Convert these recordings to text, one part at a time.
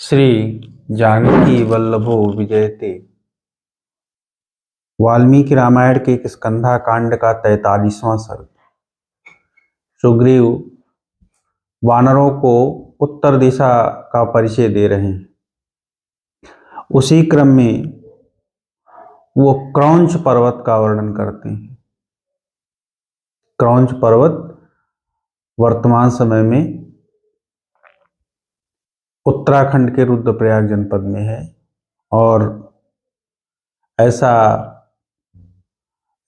श्री जानकी वल्लभो विजयते। वाल्मीकि रामायण के एक स्कंधा कांड का 43वां सर्ग। सुग्रीव वानरों को उत्तर दिशा का परिचय दे रहे हैं। उसी क्रम में वो क्रौंच पर्वत का वर्णन करते हैं। क्रौंच पर्वत वर्तमान समय में उत्तराखंड के रुद्रप्रयाग जनपद में है और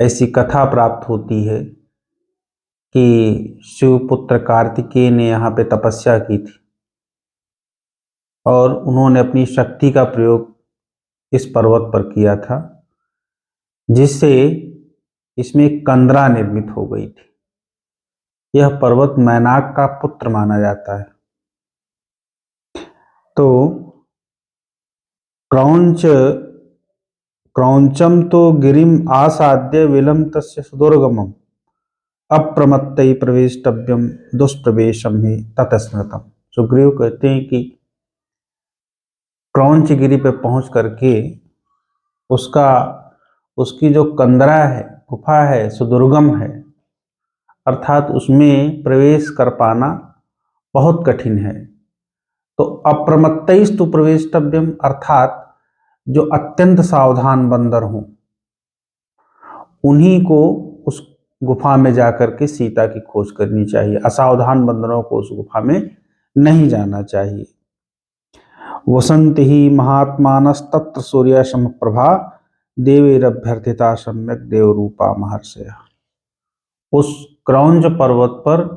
ऐसी कथा प्राप्त होती है कि शिवपुत्र कार्तिकेय ने यहाँ पे तपस्या की थी और उन्होंने अपनी शक्ति का प्रयोग इस पर्वत पर किया था, जिससे इसमें एक कंदरा निर्मित हो गई थी। यह पर्वत मैनाक का पुत्र माना जाता है। तो क्रौंचम तो गिरिम आसाद्य विलम तस्य सुदुर्गमम अप्रमत्तई प्रवेष्टव्यम दुष्प्रवेशम ही ततस्मृतम। सुग्रीव कहते हैं कि क्रौंच गिरी पे पहुंच करके उसकी जो कंदरा है, गुफा है, सुदुर्गम है, अर्थात उसमें प्रवेश कर पाना बहुत कठिन है। तो अप्रमत्तैस्तु प्रवेष्टव्यम, अर्थात जो अत्यंत सावधान बंदर हों उन्हीं को उस गुफा में जाकर के सीता की खोज करनी चाहिए। असावधान बंदरों को उस गुफा में नहीं जाना चाहिए। वसंति ही महात्मानस्तत्र सूर्य समप्रभा देवैरभ्यर्थिता सम्यक देवरूपा महर्षय। उस क्रौंच पर्वत पर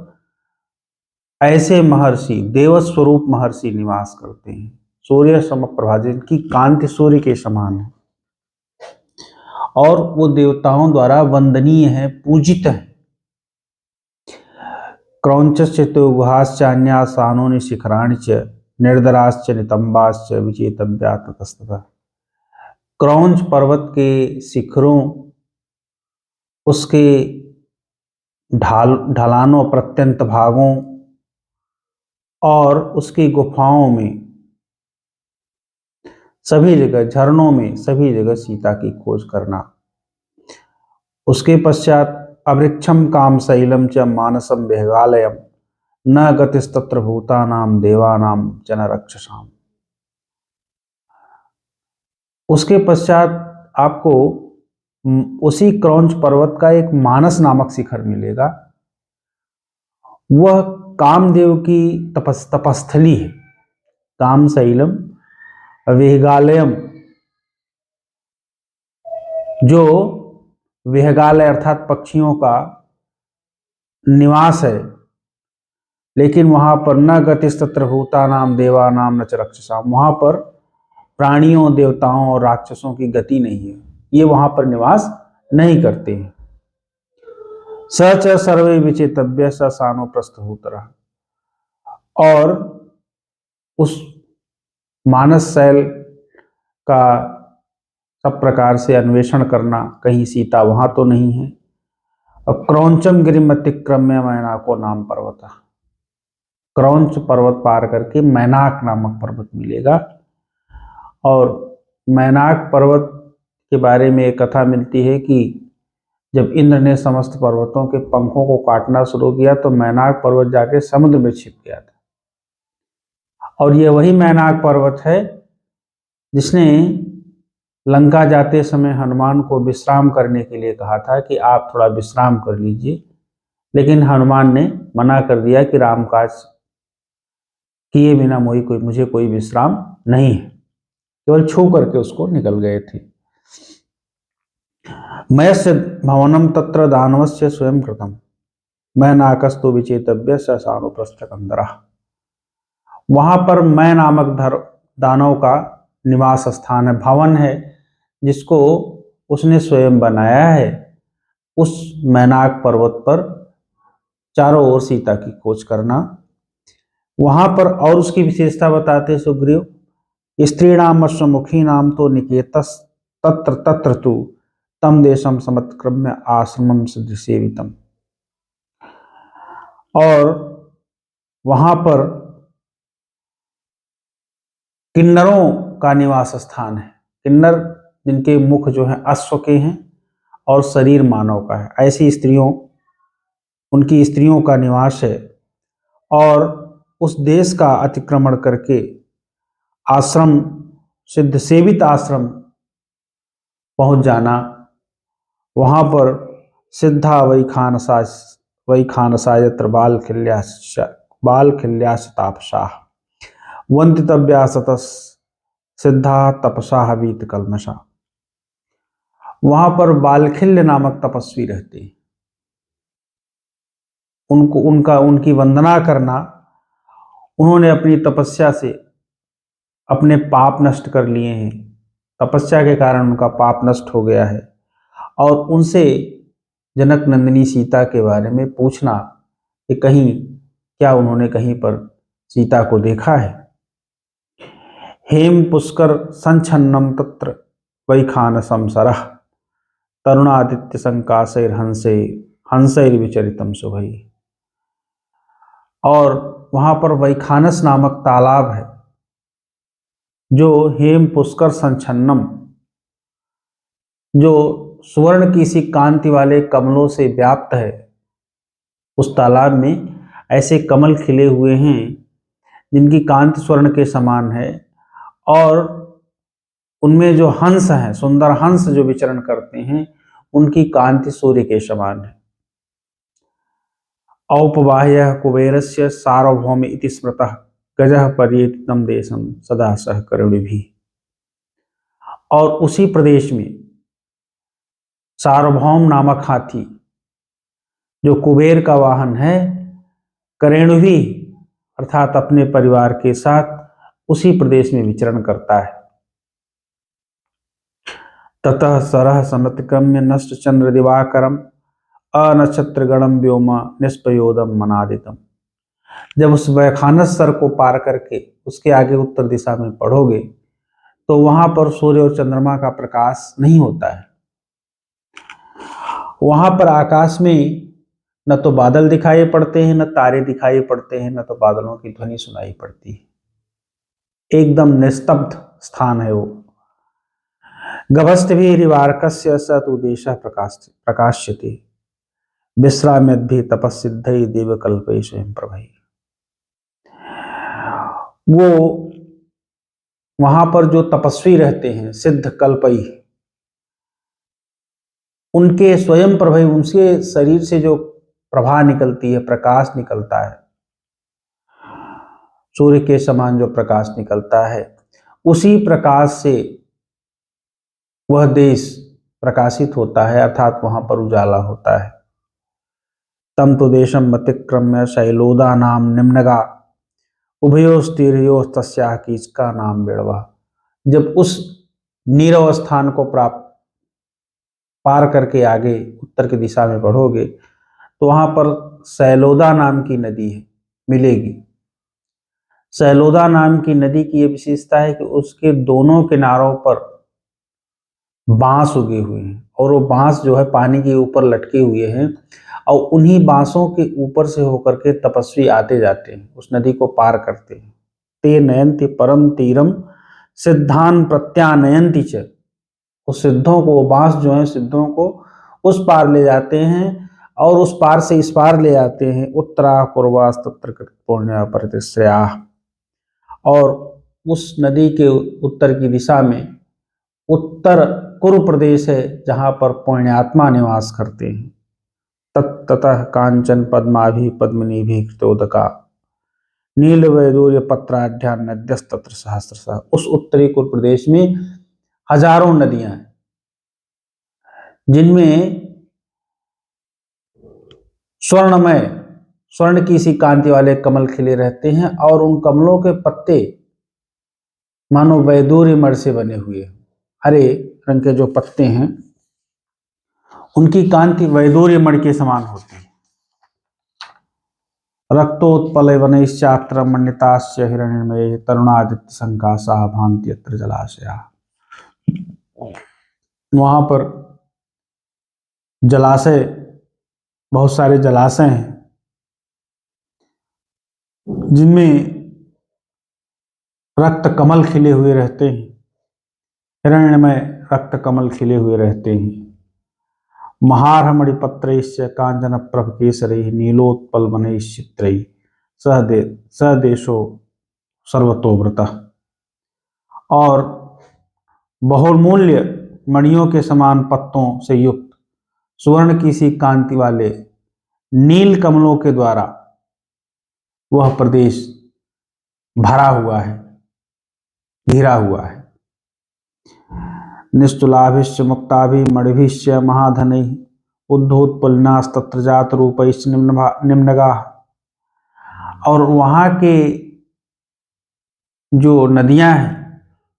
ऐसे महर्षि, देवस्वरूप महर्षि निवास करते हैं। सूर्य समप्रभा, जिनकी कांति सूर्य के समान है और वो देवताओं द्वारा वंदनीय है, पूजित है। क्रौंचस्य तो गुहाश्चान्यासानोनि शिखराणि च निर्दराश्च नितंबाश्च विचेतव्या ततस्ततः। क्रौंच पर्वत के शिखरों, उसके ढलानों, प्रत्यंत भागों और उसकी गुफाओं में, सभी जगह, झरनों में, सभी जगह सीता की खोज करना। उसके पश्चात अवृक्षम काम शैलम च मानसम वेगालयम न गतिस्तत्र भूतानाम देवानाम जनरक्षसाम। उसके पश्चात आपको उसी क्रौंच पर्वत का एक मानस नामक शिखर मिलेगा। वह कामदेव की तपस्थली है। काम शैलम वेगालयम, जो वेगालय अर्थात पक्षियों का निवास है, लेकिन वहां पर न गतिस्तत्र भूतानाम देवानाम न च रक्षसाम, वहां पर प्राणियों, देवताओं और राक्षसों की गति नहीं है। ये वहां पर निवास नहीं करते हैं। स च सर्वे विचेतव्य स सानो प्रस्थभूतरः। और उस मानस शैल का सब प्रकार से अन्वेषण करना, कहीं सीता वहां तो नहीं है। और क्रौंचम गिरिम अतिक्रम्य मैनाको नाम पर्वत, क्रौंच पर्वत पार करके मैनाक नामक पर्वत मिलेगा। और मैनाक पर्वत के बारे में एक कथा मिलती है कि जब इंद्र ने समस्त पर्वतों के पंखों को काटना शुरू किया तो मैनाक पर्वत जाके समुद्र में छिप गया था। और यह वही मैनाक पर्वत है जिसने लंका जाते समय हनुमान को विश्राम करने के लिए कहा था कि आप थोड़ा विश्राम कर लीजिए, लेकिन हनुमान ने मना कर दिया कि रामकाज किए बिना मुझे कोई विश्राम नहीं है। केवल छू करके उसको निकल गए थे। मयस्य भवनम तत्र दानवस्य स्वयं कृतम मैनाकस्तु विचेतव्य स सानुप्रस्थ कंदरा। वहां पर मैं नामक दानव का निवास स्थान है, भवन है, जिसको उसने स्वयं बनाया है। उस मैनाक पर्वत पर चारों ओर सीता की खोज करना। वहां पर और उसकी विशेषता बताते सुग्रीव, स्त्रीणाम अश्वमुखी नाम तो निकेतस तत्र तत्र तु तम देशम समत्क्रम्य आश्रमम सदृसेवितम। और वहां पर किन्नरों का निवास स्थान है। किन्नर जिनके मुख जो है अश्व के हैं और शरीर मानव का है, ऐसी स्त्रियों, उनकी स्त्रियों का निवास है। और उस देश का अतिक्रमण करके आश्रम, सिद्ध सेवित आश्रम पहुंच जाना, वहां पर सिद्धा वही खानसा यत्र बाल खिल्यास तापसाः वंदितव्या सतस सिद्धा तपसा वीत कल्मषा। वहां पर बालखिल्य नामक तपस्वी रहते हैं। उनकी वंदना करना, उन्होंने अपनी तपस्या से अपने पाप नष्ट कर लिए हैं, तपस्या के कारण उनका पाप नष्ट हो गया है। और उनसे जनक नंदिनी सीता के बारे में पूछना कि कहीं क्या उन्होंने कहीं पर सीता को देखा है। हेम पुष्कर संछन्नम तत्र वैखान संसरः तरुणादित्य संकाशैर हंसैर विचरितम सुभई। और वहां पर वैखानस नामक तालाब है, जो हेम पुष्कर संछन्नम, जो स्वर्ण की सी कांति वाले कमलों से व्याप्त है। उस तालाब में ऐसे कमल खिले हुए हैं जिनकी कांति स्वर्ण के समान है, और उनमें जो हंस हैं, सुंदर हंस जो विचरण करते हैं, उनकी कांति सूर्य के समान है। औपबाह्य कुबेरस्य सार्वभौम इति स्मृतः गजः पर्येतितं देशम सदा सह करुणिभिः। और उसी प्रदेश में सार्वभौम नामक हाथी, जो कुबेर का वाहन है, करेणुभी अर्थात अपने परिवार के साथ उसी प्रदेश में विचरण करता है। ततः सरह समतिक्रम्य नष्ट चंद्र दिवाकरम अनक्षत्र गणम व्योमा निष्पयोदम मनादितम। जब उस वैखानस सर को पार करके उसके आगे उत्तर दिशा में पढ़ोगे तो वहां पर सूर्य और चंद्रमा का प्रकाश नहीं होता है। वहां पर आकाश में न तो बादल दिखाई पड़ते हैं, न तारे दिखाई पड़ते हैं, न तो बादलों की ध्वनि सुनाई पड़ती है। एकदम निस्तब्ध स्थान है वो। गभस्तभिरिवार्कस्य स तु देशः प्रकाश्यते विश्राम्यद्भिः तपस्सिद्धैः देवकल्पैः स्वयं प्रभैः। वो वहां पर जो तपस्वी रहते हैं, सिद्ध कल्पई, उनके स्वयं प्रभा, उनके शरीर से जो प्रभा निकलती है, प्रकाश निकलता है, सूर्य के समान जो प्रकाश निकलता है, उसी प्रकाश से वह देश प्रकाशित होता है, अर्थात वहां पर उजाला होता है। तम तो देशम अतिक्रम्य शैलोदा नाम निम्नगा उभयोस्तीर्योस्तस्याः कीचका नाम बेड़वा। जब उस नीरव स्थान को प्राप्त पार करके आगे उत्तर की दिशा में बढ़ोगे तो वहां पर सैलोदा नाम की नदी है, मिलेगी। सैलोदा नाम की नदी की यह विशेषता है कि उसके दोनों किनारों पर बांस उगे हुए हैं, और वो बांस जो है पानी के ऊपर लटके हुए हैं, और उन्हीं बांसों के ऊपर से होकर के तपस्वी आते जाते हैं, उस नदी को पार करते हैं। ते नयंति परम तीरम सिद्धान प्रत्यानयंति च। उस सिद्धों को, बांस जो है सिद्धों को उस पार ले जाते हैं, और उस पार से इस पार ले आते हैं। उत्तरा पूर्वास्तत्र पुण्य प्रतिश्रया। और उस नदी के उत्तर की दिशा में उत्तर कुरु प्रदेश है, जहां पर पुण्यात्मा निवास करते हैं। ततः कांचन पद्माभि पद्मनिभि कृतोदका नील वैदूर्य पत्राढ्या नद्यस्तत्र सहस्रशः। उस उत्तरी कुरु प्रदेश में हजारों नदियां हैं, जिनमें स्वर्णमय, स्वर्ण की सी कांति वाले कमल खिले रहते हैं, और उन कमलों के पत्ते मानो वैदूर्य मण से बने हुए हैं। हरे रंग के जो पत्ते हैं, उनकी कांति वैदूर्य मण के समान होती है। रक्तोत्पलवनैश्चात्र मण्डिताश्च हिरण्मये तरुणादित्य संकाशा भान्ति यत्र जलाशया। वहां पर जलाशय, बहुत सारे जलाशय हैं, जिनमें रक्त कमल खिले हुए रहते हैं, हिरण्यमय रक्त कमल खिले हुए रहते हैं। महार मणिपत्रैश्च कांचन प्रभ केसरैः नीलोत्पल वनैश्चित्रैः सहदेशो सर्वतोव्रतः। और बहुमूल्य मणियों के समान पत्तों से युक्त स्वर्ण की सी कांति वाले नील कमलों के द्वारा वह प्रदेश भरा हुआ है, घिरा हुआ है। निस्तुलाभिश्च मुक्ताभि मणिभिश्च महाधनैः उद्धोत्पन्नास्तत्र जात रूपैश्च निम्नगाः। और वहाँ के जो नदियां हैं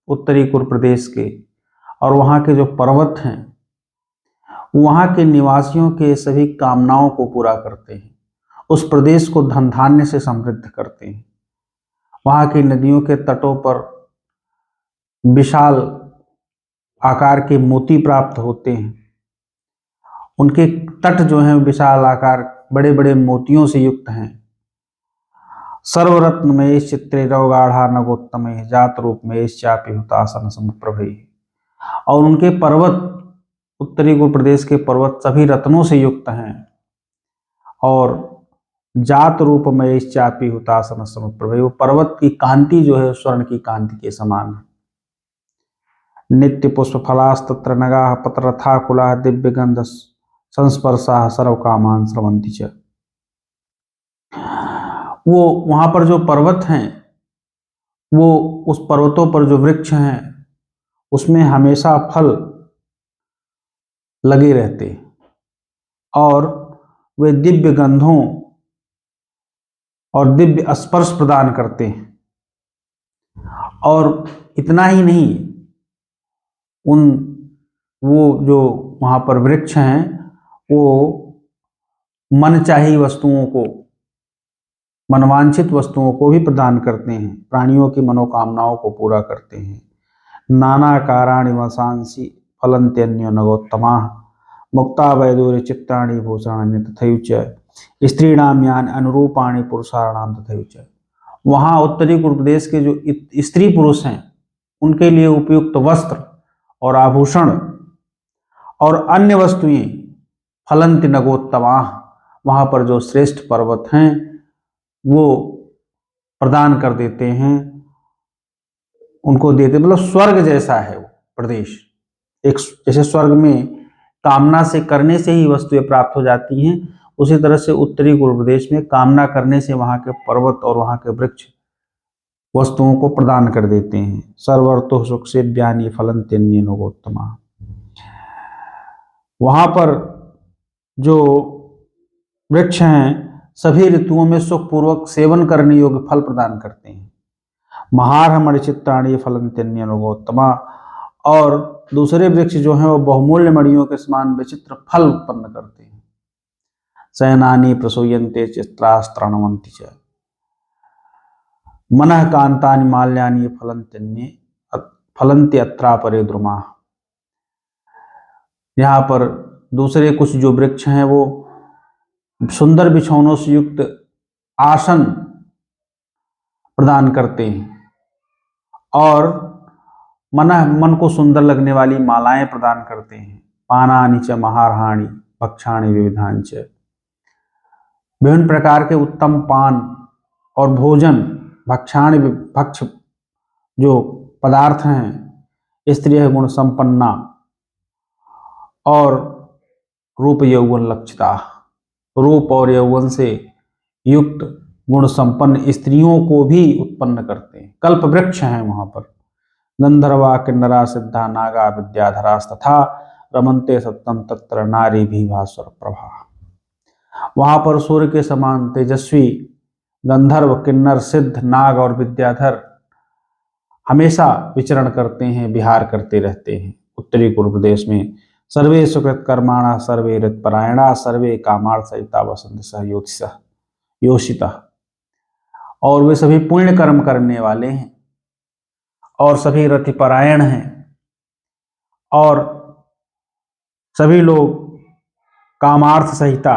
उत्तरी कुरु प्रदेश के, और वहाँ के जो पर्वत हैं, वहाँ के निवासियों के सभी कामनाओं को पूरा करते हैं, उस प्रदेश को धन धान्य से समृद्ध करते हैं। वहाँ की नदियों के तटों पर विशाल आकार के मोती प्राप्त होते हैं। उनके तट जो हैं विशाल आकार बड़े बड़े मोतियों से युक्त हैं। सर्वरत्नमय चित्रे रवगाढ़ा नगोत्तम जात रूप में चापी हुतासन समुप्रभे। और उनके पर्वत, उत्तरी कुरु प्रदेश के पर्वत सभी रत्नों से युक्त हैं और जात रूप में चापी हुतासन समुप्रभे। वो पर्वत की कांति जो है स्वर्ण की कांति के समान है। नित्य पुष्प फलास्तत्र नगाः पत्रथाकुलाः दिव्य गंध संस्पर्शाः सर्व कामान स्रवंती च। वो वहां पर जो पर्वत हैं, वो उस पर्वतों पर जो वृक्ष हैं उसमें हमेशा फल लगे रहते और वे दिव्य गंधों और दिव्य स्पर्श प्रदान करते हैं। और इतना ही नहीं, वो जो वहां पर वृक्ष हैं वो मनचाही वस्तुओं को, मनवांछित वस्तुओं को भी प्रदान करते हैं, प्राणियों की मनोकामनाओं को पूरा करते हैं। नाना काराणि वसांसि फलन्त्यन्यो नगोत्तमा मुक्ता वैदूर्य चित्ताणि भूषणानि तथैव च स्त्रीणाम यानि अनुरूपाणि पुरुषाणाम तथैव च। वहाँ उत्तरी कुरु प्रदेश के जो स्त्री पुरुष हैं उनके लिए उपयुक्त वस्त्र और आभूषण और अन्य वस्तुएं फलन्ति नगोत्तमा, वहाँ पर जो श्रेष्ठ पर्वत हैं वो प्रदान कर देते हैं, उनको देते, मतलब स्वर्ग जैसा है वो प्रदेश। एक जैसे स्वर्ग में कामना से करने से ही वस्तुएं प्राप्त हो जाती हैं, उसी तरह से उत्तरी कुरु प्रदेश में कामना करने से वहाँ के पर्वत और वहाँ के वृक्ष वस्तुओं को प्रदान कर देते हैं। सर्वर्तो सुख से ज्ञानी फलन्त्यन्य नगोत्तमा। वहाँ पर जो वृक्ष हैं सभी ऋतुओं में सुखपूर्वक सेवन करने योग्य फल प्रदान करते हैं। महार मणिचित्राणी फलन्त्यन्य नगोत्तमा। और दूसरे वृक्ष जो हैं वो बहुमूल्य मणियों के समान विचित्र फल उत्पन्न करते हैं। सैनानी प्रसूयन्ते चित्रास्त्रणवन्ति च मनः कांतानि माल्यानि फलन्ति अत्रापरे द्रुमा। यहाँ पर दूसरे कुछ जो वृक्ष हैं वो सुंदर बिछौनों से युक्त आसन प्रदान करते हैं और मन को सुंदर लगने वाली मालाएं प्रदान करते हैं। पानानि च महारहाणि भक्षाणि विविधानि च। विभिन्न प्रकार के उत्तम पान और भोजन, भक्ष जो पदार्थ हैं, स्त्रिय गुण संपन्ना और रूप यौवन लक्षिता, रूप और यौवन से युक्त गुण संपन्न स्त्रियों को भी उत्पन्न करते हैं। कल्प वृक्ष हैं वहां पर। गंधर्वा किन्नरा सिद्धा नागा विद्याधरास्तथा रमन्ते सत्यम तत्र नारी भी भास्वर प्रभा। वहां पर सूर्य के समान तेजस्वी गंधर्व, किन्नर, सिद्ध, नाग और विद्याधर हमेशा विचरण करते हैं, विहार करते रहते हैं। उत्तरी कुरु प्रदेश में सर्वे सुकृत कर्माणा सर्वे ऋतपरायणा सर्वे कामार्थसहिता वसंत सह योषिता। और वे सभी पुण्य कर्म करने वाले हैं और सभी रतिपरायण हैं और सभी लोग कामार्थ सहिता,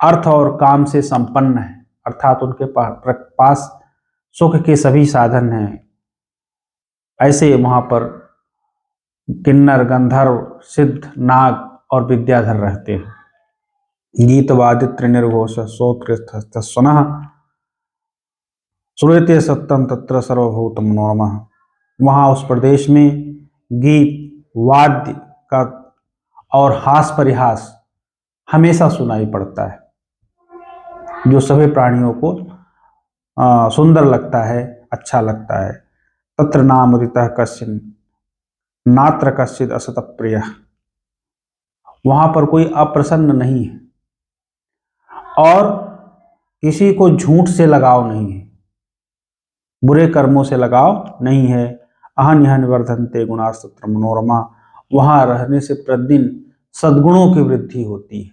अर्थ और काम से संपन्न है, अर्थात उनके पास सुख के सभी साधन हैं। ऐसे वहां पर किन्नर, गंधर्व, सिद्ध, नाग और विद्याधर रहते हैं। गीतवादित्र निर्घोष श्रोत्रस्थः श्रूयते सत्यम तत्र सर्वभूत मनोरमः। वहाँ उस प्रदेश में गीत, वाद्य का और हास परिहास हमेशा सुनाई पड़ता है, जो सभी प्राणियों को सुंदर लगता है, अच्छा लगता है। तत्र नाम ऋतः कश्चिन नात्र कश्चिद असत प्रिय। वहां पर कोई अप्रसन्न नहीं है और किसी को झूठ से लगाव नहीं है, बुरे कर्मों से लगाव नहीं है। अहन यहन वर्धन्ते गुणास्तत्र मनोरमा। वहां रहने से प्रतिदिन सद्गुणों की वृद्धि होती है।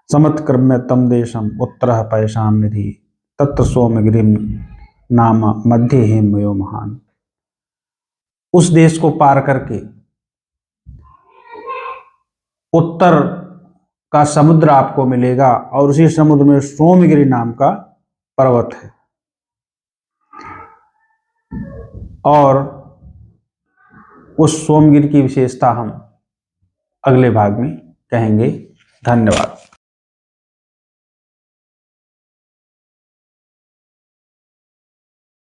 समत्क्रम्य तम देशम उत्तर पैशाम निधि तत्र सोमगिरिम नाम मध्य हेमयो महान। उस देश को पार करके उत्तर का समुद्र आपको मिलेगा और उसी समुद्र में सोमगिरी नाम का पर्वत है। और उस सोमगिरी की विशेषता हम अगले भाग में कहेंगे। धन्यवाद।